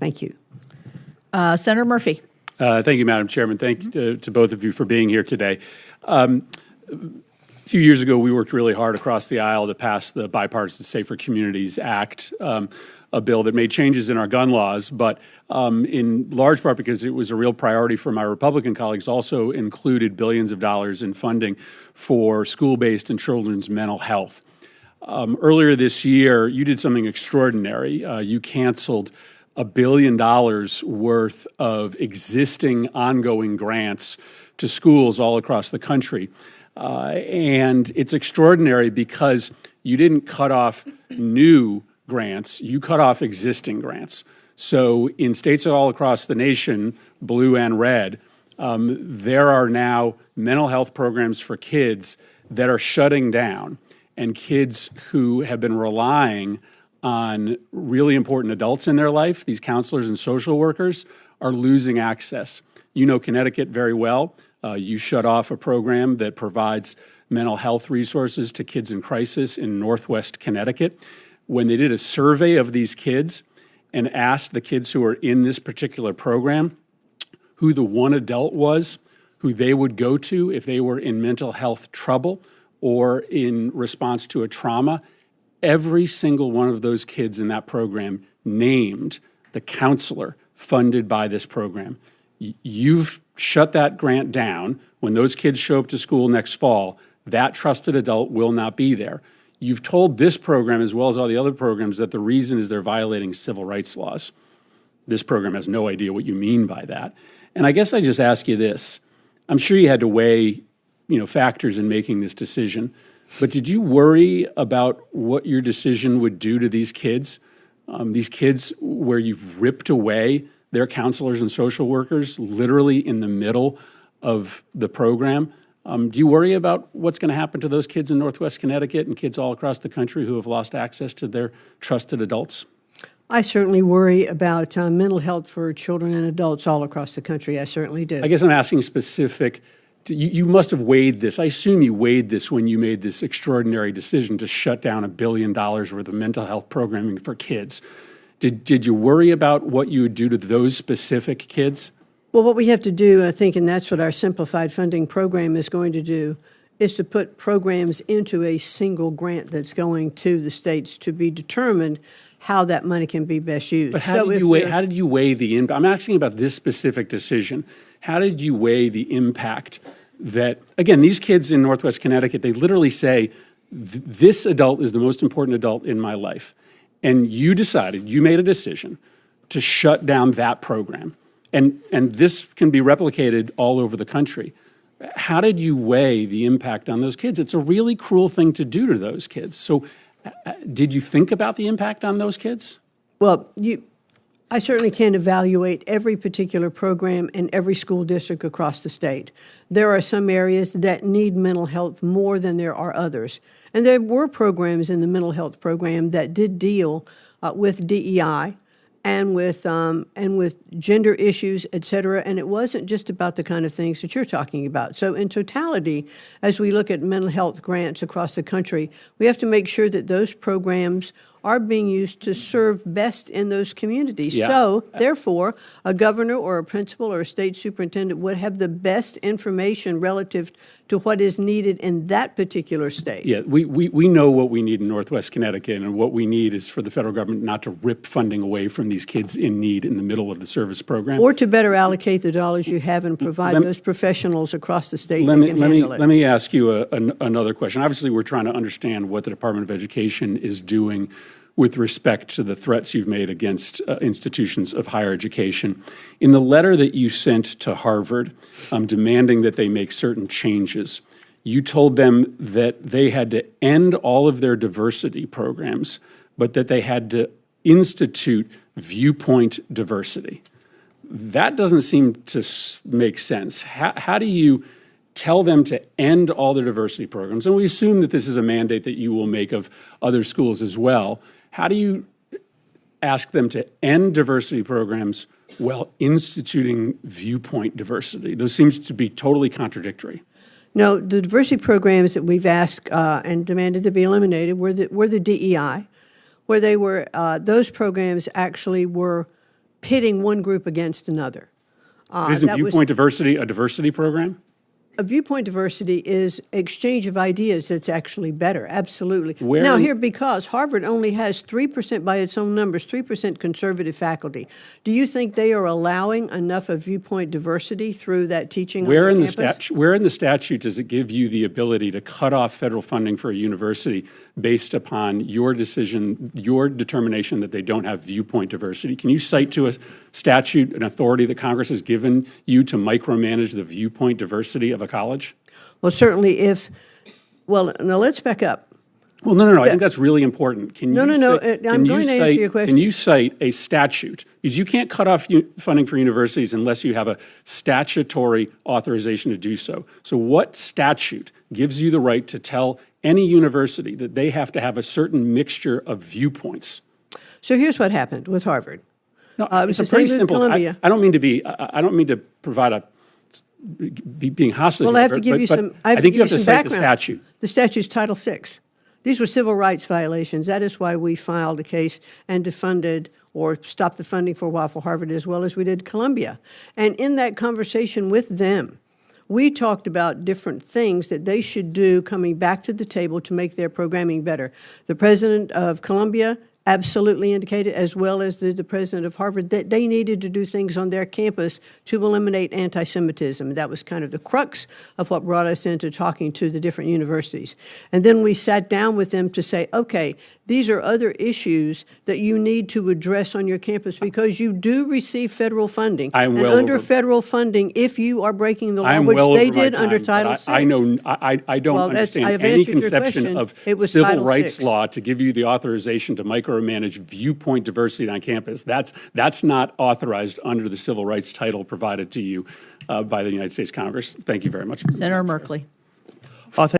Thank you. Senator Murphy. Thank you, Madam Chairman. Thank you to both of you for being here today. A few years ago, we worked really hard across the aisle to pass the Bipartisan Safer Communities Act, a bill that made changes in our gun laws, but in large part because it was a real priority for my Republican colleagues, also included billions of dollars in funding for school-based and children's mental health. Earlier this year, you did something extraordinary. You canceled $1 billion worth of existing ongoing grants to schools all across the country. And it's extraordinary because you didn't cut off new grants, you cut off existing grants. So in states all across the nation, blue and red, there are now mental health programs for kids that are shutting down, and kids who have been relying on really important adults in their life, these counselors and social workers, are losing access. You know Connecticut very well. You shut off a program that provides mental health resources to kids in crisis in Northwest Connecticut. When they did a survey of these kids and asked the kids who are in this particular program who the one adult was who they would go to if they were in mental health trouble or in response to a trauma, every single one of those kids in that program named the counselor funded by this program. You've shut that grant down. When those kids show up to school next fall, that trusted adult will not be there. You've told this program, as well as all the other programs, that the reason is they're violating civil rights laws. This program has no idea what you mean by that. And I guess I just ask you this. I'm sure you had to weigh, factors in making this decision, but did you worry about what your decision would do to these kids where you've ripped away their counselors and social workers literally in the middle of the program? Do you worry about what's going to happen to those kids in Northwest Connecticut and kids all across the country who have lost access to their trusted adults? I certainly worry about mental health for children and adults all across the country. I certainly do. I guess I'm asking specific. You must have weighed this. I assume you weighed this when you made this extraordinary decision to shut down $1 billion worth of mental health programming for kids. Did you worry about what you would do to those specific kids? Well, what we have to do, I think, and that's what our simplified funding program is going to do, is to put programs into a single grant that's going to the states to be determined how that money can be best used. But how did you weigh the impact? I'm asking about this specific decision. How did you weigh the impact that, again, these kids in Northwest Connecticut, they literally say, this adult is the most important adult in my life. And you made a decision to shut down that program. And this can be replicated all over the country. How did you weigh the impact on those kids? It's a really cruel thing to do to those kids. So did you think about the impact on those kids? Well, I certainly can't evaluate every particular program in every school district across the state. There are some areas that need mental health more than there are others. And there were programs in the mental health program that did deal with DEI and with gender issues, et cetera. And it wasn't just about the kind of things that you're talking about. So in totality, as we look at mental health grants across the country, we have to make sure that those programs are being used to serve best in those communities. Yeah. So, therefore, a governor or a principal or a state superintendent would have the best information relative to what is needed in that particular state. Yeah, we know what we need in Northwest Connecticut, and what we need is for the federal government not to rip funding away from these kids in need in the middle of the service program. Or to better allocate the dollars you have and provide those professionals across the state that can handle it. Let me ask you another question. Obviously, we're trying to understand what the Department of Education is doing with respect to the threats you've made against institutions of higher education. In the letter that you sent to Harvard demanding that they make certain changes, you told them that they had to end all of their diversity programs, but that they had to institute viewpoint diversity. That doesn't seem to make sense. How do you tell them to end all their diversity programs? And we assume that this is a mandate that you will make of other schools as well. How do you ask them to end diversity programs while instituting viewpoint diversity? Those seems to be totally contradictory. No, the diversity programs that we've asked and demanded to be eliminated were the DEI, where they were those programs actually were pitting one group against another. Isn't that was- viewpoint diversity a diversity program? A viewpoint diversity is exchange of ideas that's actually better, absolutely. Where Now in- here, because Harvard only has 3%, by its own numbers, 3% conservative faculty, do you think they are allowing enough of viewpoint diversity through that teaching Where on in the the campus? where in the statute does it give you the ability to cut off federal funding for a university based upon your decision, your determination that they don't have viewpoint diversity? Can you cite to a statute, an authority that Congress has given you to micromanage the viewpoint diversity of a college? Well, certainly well, now let's back up. Well, no. I think that's really important. Can No, you no, cite- I'm can you going to answer cite- your question. Can you cite a statute? Because you can't cut off funding for universities unless you have a statutory authorization to do so. So what statute gives you the right to tell any university that they have to have a certain mixture of viewpoints? So here's what happened with Harvard. No, it was it's a the same pretty with simple. Columbia. I don't mean to be. I don't mean to provide being hostile. Well, here, I have to give but- you but some. I think you have to some cite the background. statute. The statute's Title VI. These were civil rights violations. That is why we filed a case and defunded or stopped the funding for a while for Harvard as well as we did Columbia. And in that conversation with them, we talked about different things that they should do coming back to the table to make their programming better. The president of Columbia absolutely indicated, as well as the president of Harvard, that they needed to do things on their campus to eliminate anti-Semitism. That was kind of the crux of what brought us into talking to the different universities. And then we sat down with them to say, okay, these are other issues that you need to address on your campus because you do receive federal funding. I am and well under over- federal funding, if you are breaking the I law, am which well they over my did time, under but Title VI. I don't Well, that's- understand I've any answered your conception question. of It was civil Title rights VI. law to give you the authorization to micromanage viewpoint diversity on campus. That's not authorized under the civil rights title provided to you by the United States Congress. Thank you very much. Senator Merkley.